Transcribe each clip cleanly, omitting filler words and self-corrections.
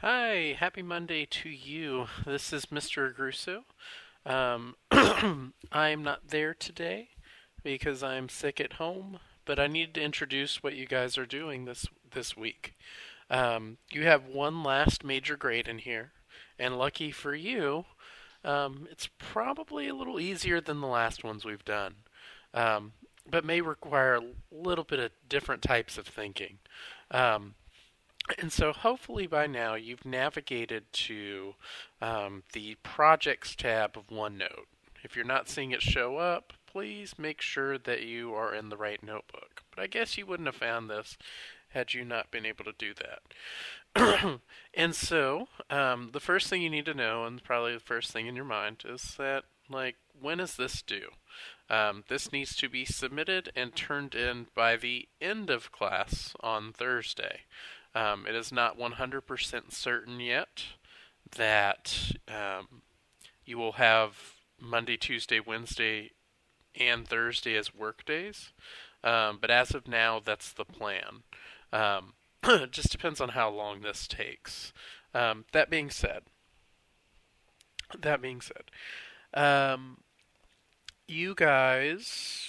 Hi, happy Monday to you. This is Mr. Grusso. I'm not there today because I'm sick at home, but I need to introduce what you guys are doing this week. You have one last major grade in here, and lucky for you, it's probably a little easier than the last ones we've done, um, but may require a little bit of different types of thinking. Um, and so hopefully by now you've navigated to the Projects tab of OneNote. If you're not seeing it show up, please make sure that you are in the right notebook. But I guess you wouldn't have found this had you not been able to do that. And so, the first thing you need to know, and probably the first thing in your mind, is that, like, when is this due? This needs to be submitted and turned in by the end of class on Thursday. It is not 100% certain yet that you will have Monday, Tuesday, Wednesday, and Thursday as work days. But as of now, that's the plan. It just depends on how long this takes. That being said, that being said, um, you guys,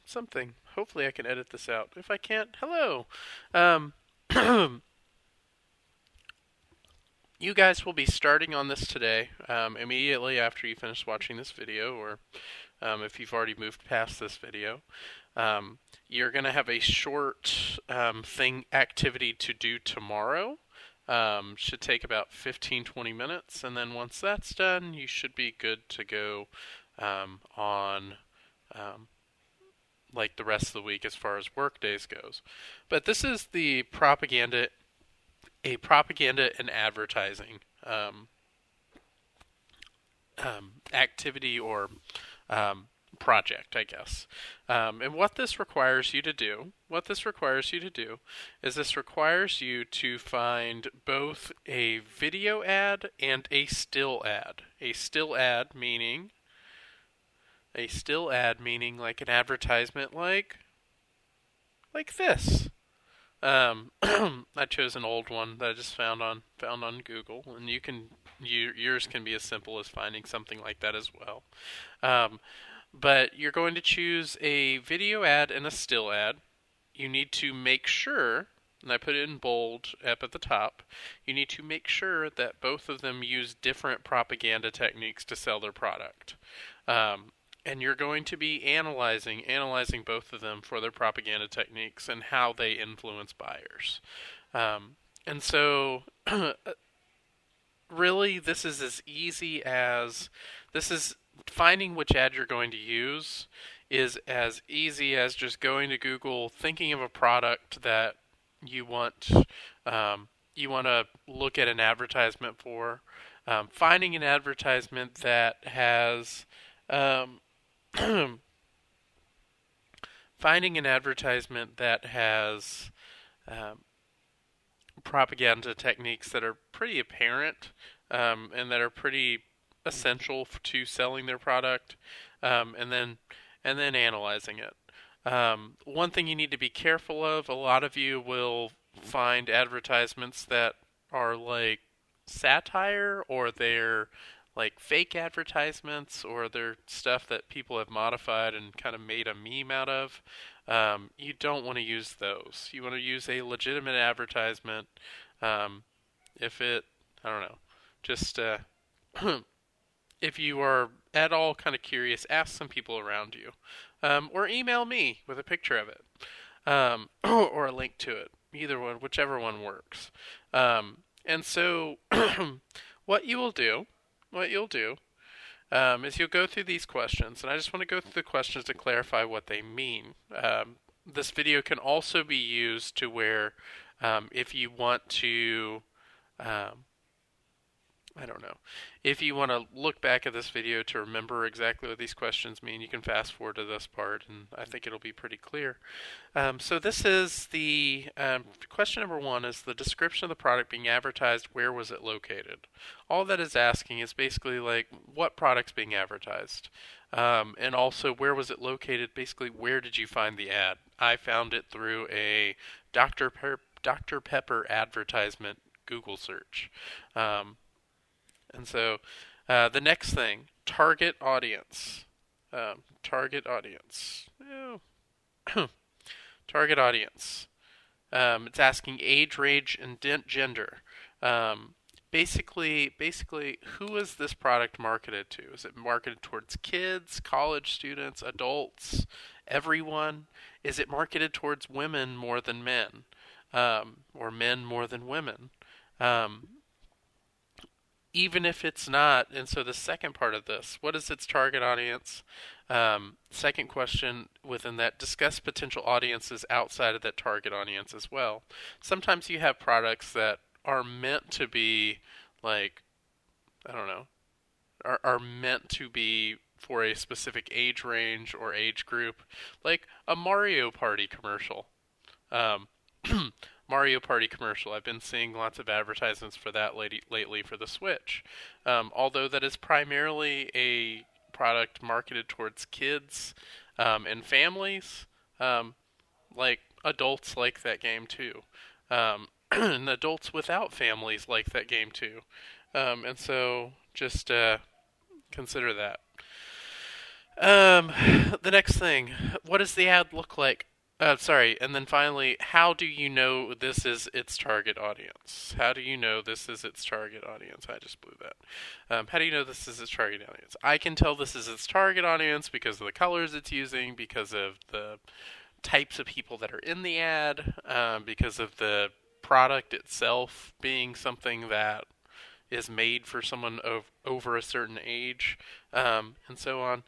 something. Hopefully, I can edit this out. If I can't, hello. Um, you guys will be starting on this today, immediately after you finish watching this video, or if you've already moved past this video. You're going to have a short activity to do tomorrow. Should take about 15-20 minutes, and then once that's done, you should be good to go on like the rest of the week as far as work days goes. But this is the propaganda and advertising activity or project, I guess. And what this requires you to do, is this requires you to find both a video ad and a still ad. A still ad meaning like an advertisement like this. I chose an old one that I just found on Google, and yours can be as simple as finding something like that as well. But you're going to choose a video ad and a still ad. You need to make sure, and I put it in bold up at the top, you need to make sure that both of them use different propaganda techniques to sell their product. And you're going to be analyzing both of them for their propaganda techniques and how they influence buyers. And so, really, this is as easy as finding which ad you're going to use is as easy as just going to Google, thinking of a product that you want to look at an advertisement for, finding an advertisement that has finding an advertisement that has propaganda techniques that are pretty apparent and that are pretty essential to selling their product, and then analyzing it. One thing you need to be careful of: a lot of you will find advertisements that are like satire, or they're like fake advertisements, or they're stuff that people have modified and kind of made a meme out of. You don't want to use those. You want to use a legitimate advertisement. If it, I don't know, just if you are at all kind of curious, ask some people around you, or email me with a picture of it, or a link to it. Either one, whichever one works. And so, what you'll do is you'll go through these questions, and I just want to go through the questions to clarify what they mean. This video can also be used to where, if you want to, I don't know, if you want to look back at this video to remember exactly what these questions mean, you can fast forward to this part, and I think it'll be pretty clear. So this is the question number one: is the description of the product being advertised, where was it located? All that is asking is basically like, what product's being advertised? And also, where was it located? Basically, where did you find the ad? I found it through a Dr. Dr. Pepper advertisement Google search. And so the next thing, target audience. Target audience. Oh. Target audience. It's asking age, range, and gender. Basically, who is this product marketed to? Is it marketed towards kids, college students, adults, everyone? Is it marketed towards women more than men, or men more than women? Um, Even if it's not, and so the second part of this, what is its target audience? Second question within that, discuss potential audiences outside of that target audience as well. Sometimes you have products that are meant to be like, I don't know, are meant to be for a specific age range or age group, like a Mario Party commercial. Um, Mario Party commercial. I've been seeing lots of advertisements for that lately for the Switch. Although that is primarily a product marketed towards kids and families, like adults like that game too. And adults without families like that game too. And so just consider that. The next thing, what does the ad look like? Sorry, and then finally, how do you know this is its target audience? How do you know this is its target audience? I just blew that. How do you know this is its target audience? I can tell this is its target audience because of the colors it's using, because of the types of people that are in the ad, because of the product itself being something that is made for someone over a certain age, and so on.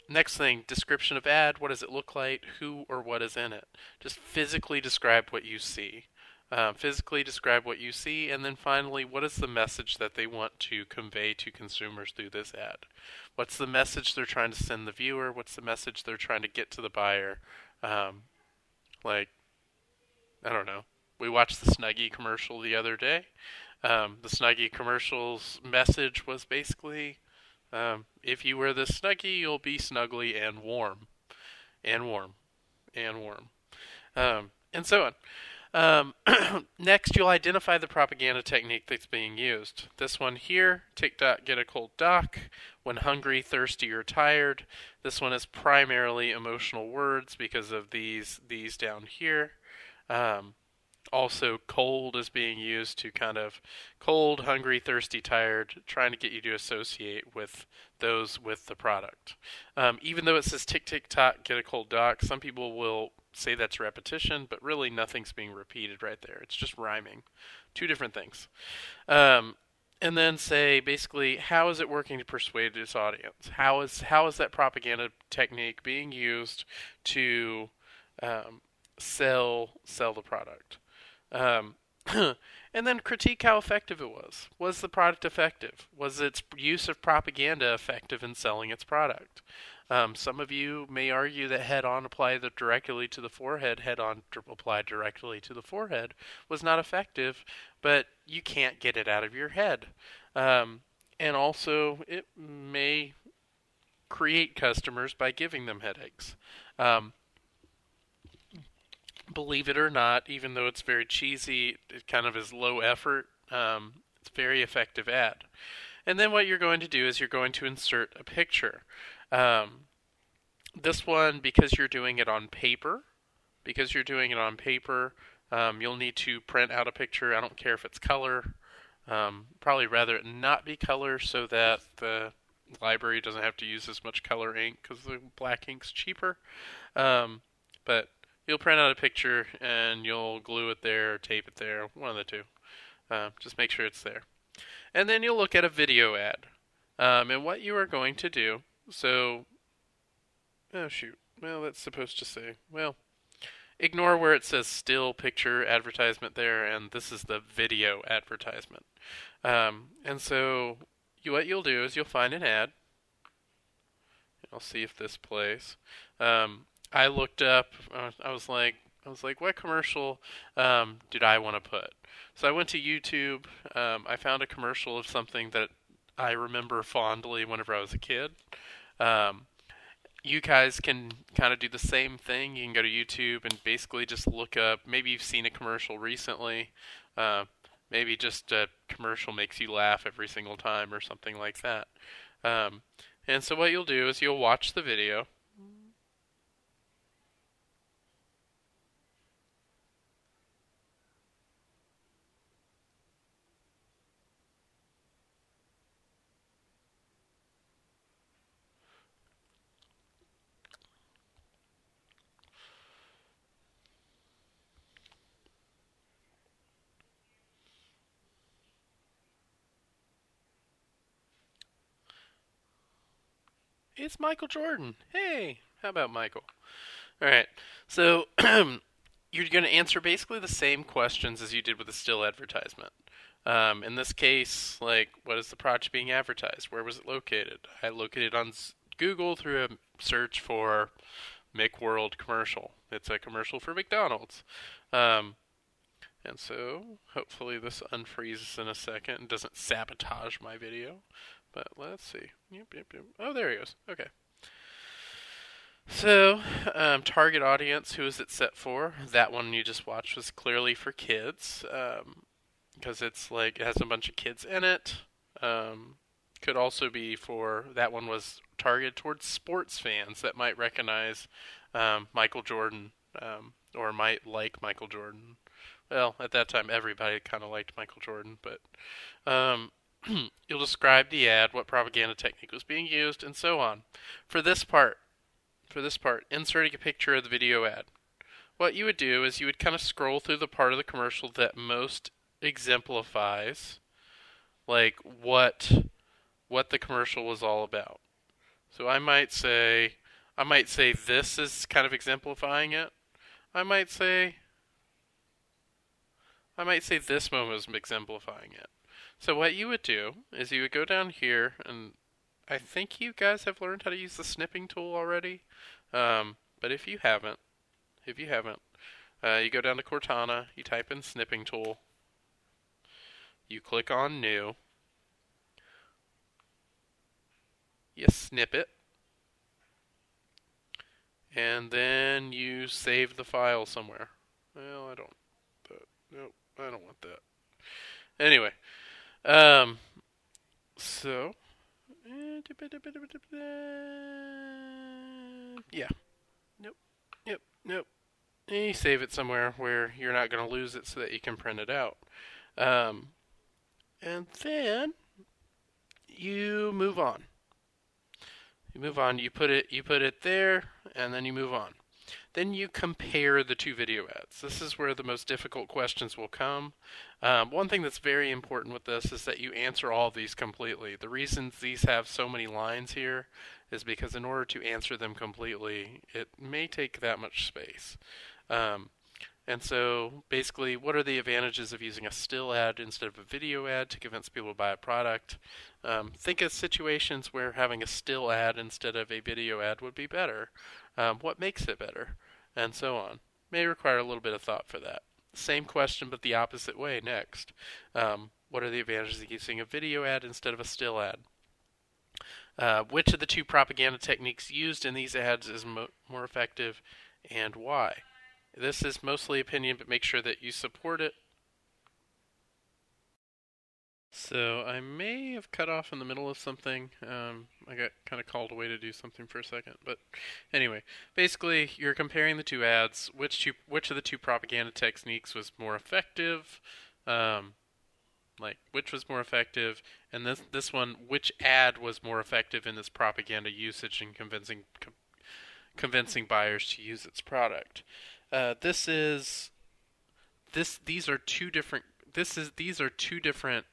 Next thing, description of ad. What does it look like? Who or what is in it? Just physically describe what you see. Physically describe what you see. And then finally, what is the message that they want to convey to consumers through this ad? What's the message they're trying to send the viewer? What's the message they're trying to get to the buyer? Like, I don't know. We watched the Snuggie commercial the other day. The Snuggie commercial's message was basically, if you wear this Snuggie, you'll be snuggly and warm. And warm. And warm. And so on. Next, you'll identify the propaganda technique that's being used. This one here, TikTok get a cold doc, when hungry, thirsty, or tired. This one is primarily emotional words because of these down here. Also, cold is being used to kind of cold, hungry, thirsty, tired, trying to get you to associate with those with the product. Even though it says tick, tick, tock, get a cold doc, some people will say that's repetition, but really nothing's being repeated right there. It's just rhyming. Two different things. And then say, basically, how is it working to persuade its audience? How is that propaganda technique being used to sell the product? And then critique how effective it was. Was the product effective? Was its use of propaganda effective in selling its product? Some of you may argue that head-on applied directly to the forehead, head-on applied directly to the forehead was not effective, but you can't get it out of your head. And also, it may create customers by giving them headaches. Believe it or not, even though it's very cheesy, it kind of is low effort, it's a very effective ad. And then what you're going to do is you're going to insert a picture. This one, because you're doing it on paper, you'll need to print out a picture. I don't care if it's color. Probably rather it not be color so that the library doesn't have to use as much color ink because the black ink's cheaper. But you'll print out a picture and you'll glue it there or tape it there, one of the two. Just make sure it's there. And then you'll look at a video ad. And what you are going to do, oh shoot, well that's supposed to say, ignore where it says still picture advertisement there, and this is the video advertisement. And so what you'll do is you'll find an ad. I'll see if this plays. I looked up, I was like, what commercial did I want to put? So I went to YouTube. I found a commercial of something that I remember fondly whenever I was a kid. you guys can kind of do the same thing. You can go to YouTube and basically just look up. Maybe you've seen a commercial recently. Uh, Maybe just a commercial makes you laugh every single time or something like that. Um, and so what you'll do is you'll watch the video. It's Michael Jordan. Hey, how about Michael? All right. So you're going to answer basically the same questions as you did with the still advertisement. In this case, like, what is the project being advertised? Where was it located? I located on Google through a search for McWorld commercial. It's a commercial for McDonald's. Um, and so, hopefully this unfreezes in a second and doesn't sabotage my video. But let's see. Yep. Oh, there he goes. Okay. So, target audience, who is it set for? That one you just watched was clearly for kids, because it's like, it has a bunch of kids in it. Could also be for, that one was targeted towards sports fans that might recognize Michael Jordan, or might like Michael Jordan. Well, at that time, everybody kind of liked Michael Jordan, but you'll describe the ad, what propaganda technique was being used, and so on. For this part, inserting a picture of the video ad. What you would do is you would kind of scroll through the part of the commercial that most exemplifies, like, what the commercial was all about. So I might say this is kind of exemplifying it. I might say this moment is exemplifying it. So what you would do is you would go down here, and I think you guys have learned how to use the snipping tool already. But if you haven't, you go down to Cortana, you type in snipping tool, you click on new, you snip it, and then you save the file somewhere. Well, I don't. Nope, I don't want that. Anyway, so yeah, nope. And you save it somewhere where you're not going to lose it, so that you can print it out. And then you move on. You put it there, and then you move on. Then you compare the two video ads. This is where the most difficult questions will come. One thing that's very important with this is that you answer all of these completely. The reasons these have so many lines here is because in order to answer them completely, it may take that much space. And so basically, what are the advantages of using a still ad instead of a video ad to convince people to buy a product? Think of situations where having a still ad instead of a video ad would be better. What makes it better? And so on. May require a little bit of thought for that. Same question, but the opposite way next. What are the advantages of using a video ad instead of a still ad? Which of the two propaganda techniques used in these ads is more effective, and why? This is mostly opinion, but make sure that you support it. So I may have cut off in the middle of something. I got kind of called away to do something for a second. But anyway, basically you're comparing the two ads. Which of the two propaganda techniques was more effective? Which was more effective? And this one, which ad was more effective in this propaganda usage and convincing buyers to use its product? These are two different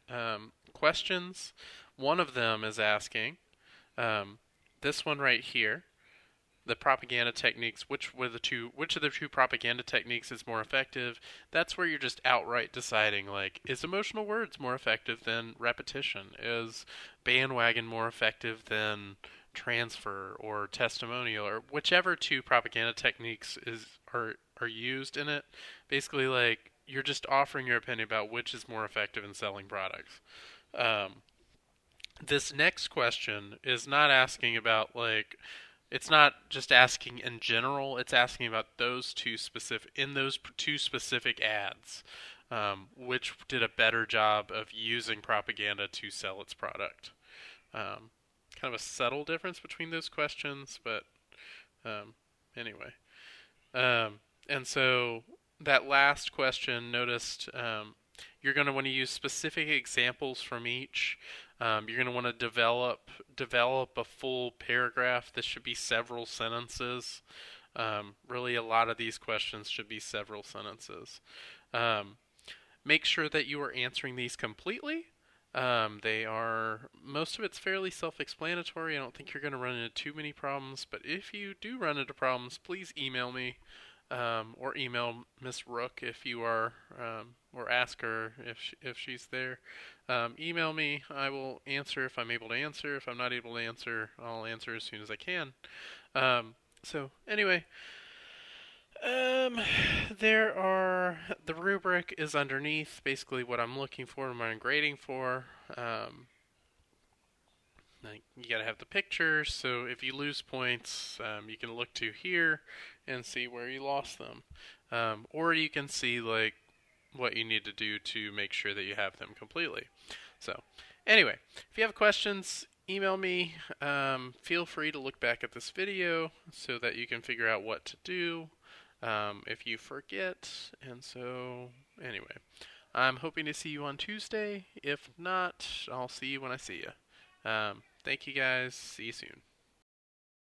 questions. One of them is asking, this one right here, the propaganda techniques. Which of the two propaganda techniques is more effective? That's where you're just outright deciding, like, is emotional words more effective than repetition? Is bandwagon more effective than transfer or testimonial, or whichever two propaganda techniques are used in it? Basically, like, you're just offering your opinion about which is more effective in selling products. This next question is not asking about, like, It's not just asking in general. It's asking about those two specific ads, which did a better job of using propaganda to sell its product. Kind of a subtle difference between those questions, but um, anyway. And so that last question, noticed you're going to want to use specific examples from each. You're going to want to develop a full paragraph. This should be several sentences. Really, a lot of these questions should be several sentences. Um, Make sure that you are answering these completely. Most of it's fairly self-explanatory. I don't think you're going to run into too many problems, but if you do run into problems, please email me, or email Miss Rook if you are, or ask her if she's there. Email me. I will answer if I'm able to answer. If I'm not able to answer, I'll answer as soon as I can. So anyway, um, the rubric is underneath, basically what I'm looking for and what I'm grading for. Like, you gotta have the pictures, so if you lose points, you can look to here and see where you lost them. Or you can see, like, what you need to do to make sure that you have them completely. So, anyway, if you have questions, email me. Feel free to look back at this video so that you can figure out what to do if you forget. And so, anyway, I'm hoping to see you on Tuesday. If not, I'll see you when I see you. Thank you guys. See you soon.